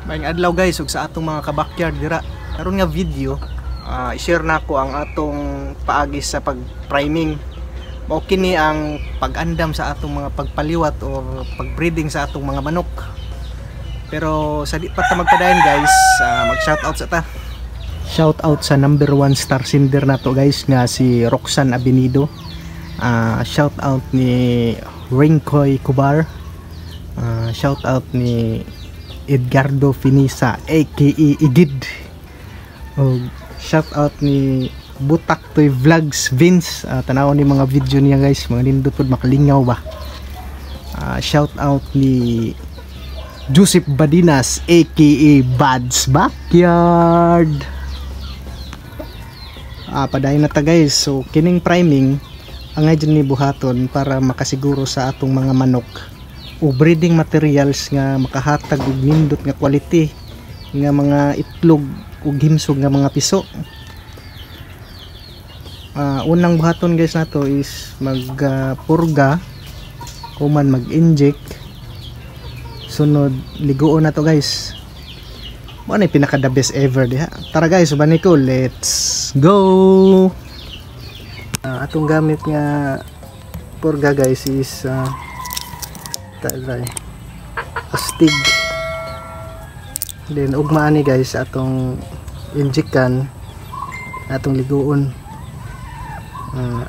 Maayong adlaw guys, ug sa atong mga kabakyard dira. Karon nga video, i-share nako ang atong paagi sa pag-priming. Mao kini ang pag-andam sa atong mga pagpaliwat o pag-breeding sa atong mga manok. Pero sa di pa ta magpadayon guys, mag-shoutout sa ta. Shoutout sa number 1 star sender nato guys nga si Roxanne Abenido. Shoutout ni Ringkoy Kubar. Shoutout ni Edgardo Finisa aka Igid. Shoutout ni Butaktoy Vlogs Vince. Tanawon ni mga video niya guys, mga nindot pod makalingaw ba. Shoutout ni Joseph Badinas aka Bad's Backyard. Padayon na ta guys. So kining priming ang dyan ni buhaton para makasiguro sa atong mga manok o breeding materials nga makahatag og nindot nga quality nga mga itlog ug himsog nga mga piso. Unang buhaton guys nato is magpurga kuman mag-inject, sunod ligoon na to guys. Mo na pinaka the best ever diha. Tara guys, subani ko, let's go. Atong gamit nga purga guys is astig. Then ugmaan ni guys atong injectan, atong ligoon.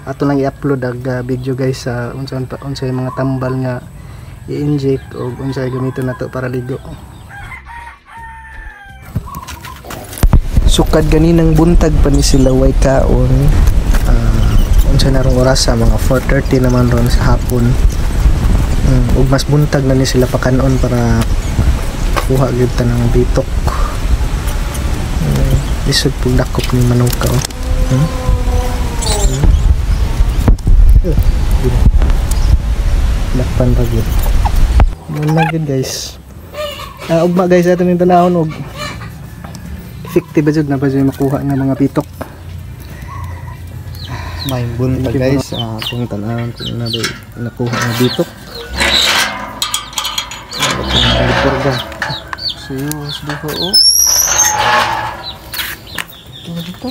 Ato lang i-upload ag video guys sa unsay mga tambal nga i-inject o unsay gamiton nato para ligo. Sukad ganinang buntag pa ni sila way kaon. Unsay narong oras sa mga 4:30 naman ron sa hapon. Ug mas buntag na ni sila pakanon para kuha gyud ta ng bitok. Isod pug dakop ni manuka oh. Lakpan pa gyud. Muna gyud guys. Ugma guys ato ning tanahon og effective jud na ba jud makuha nga mga bitok. May buntag guys, kung tanahon kung na ba nakuha nga bitok. Purga. Serius dito oh. Dito.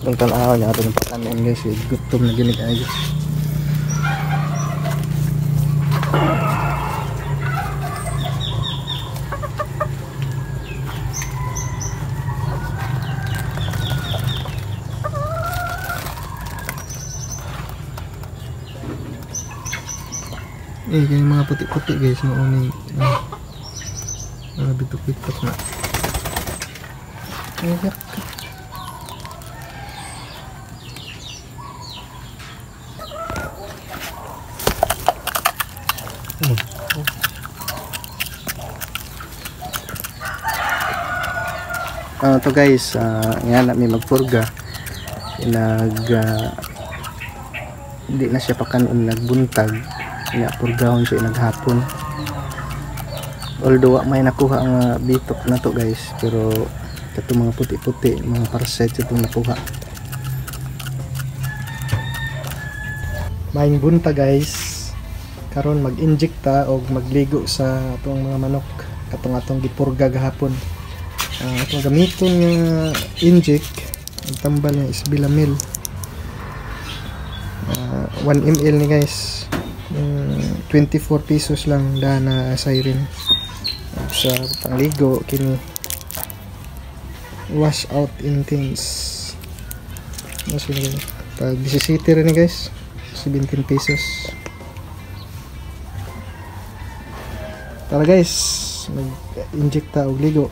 Ang tanaw niya ato ng pakanan guys, gutom na ginig ayos. Kaya mga puti-puti guys, mauni bitok-bitok na. To guys, nga na may magpurga, hindi na siya pakanon nagbuntag, nga purgahon siya naghapon. Although may nakuha ang bitok na to guys, pero ito mga puti-puti, mga parasite itong nakuha. Maing bunta guys, karon mag-inject ta o magligo sa atong mga manok katong atong gipurga gahapon. Atong gamiton nga inject, ang tambal nga is Bilamil. 1 ml ni guys, 24 pesos lang dana siren. Sa pangligo kini wash out intense. Pag bisisiti rin ni guys, 17 pesos. Tara guys, mag-inject ta og ligo.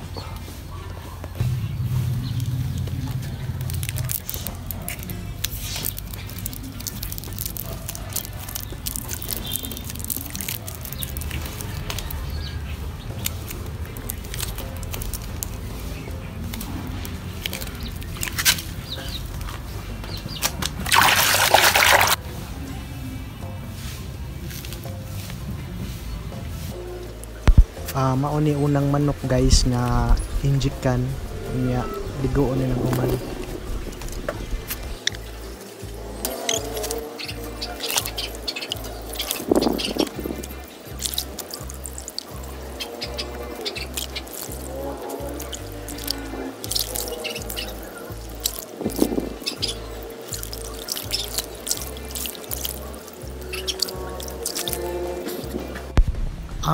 Mauni unang manok guys nga injikan niya ligoon ni naguman.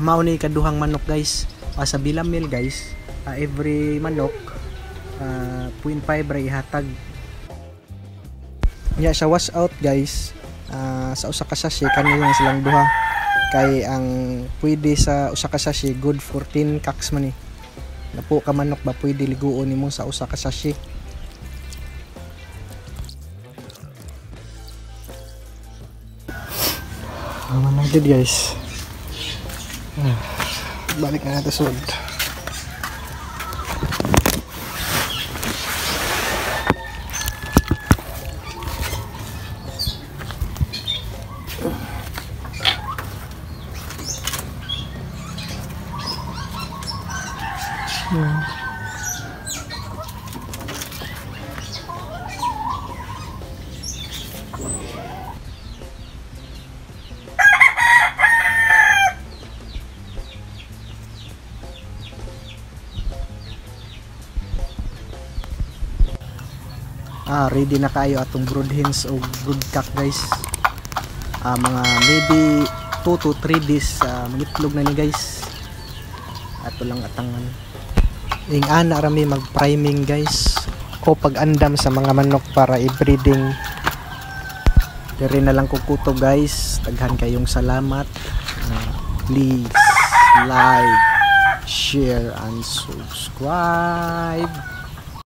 Mauni kaduhang manok guys. Sa Bilamil guys, every manok 0.5 ra ihatag. Ya sa wash out guys, sa usa ka sachet kanila silang duha. Kay ang pwede sa usa ka sachet good 14 cacks man ni. Napo ka manok ba pwede liguon nimo sa usa ka sachet. Naman na gid guys. Balik na natin sud. Ready na kayo atong brood hens o brood cock guys. Mga maybe 2 to 3 days magitlog na ni guys. Ato lang atangan. Ing ana rami mag priming guys o pag-andam sa mga manok para i-breeding. Dire na lang kukuto guys. Daghan kayong salamat. Please like, share and subscribe.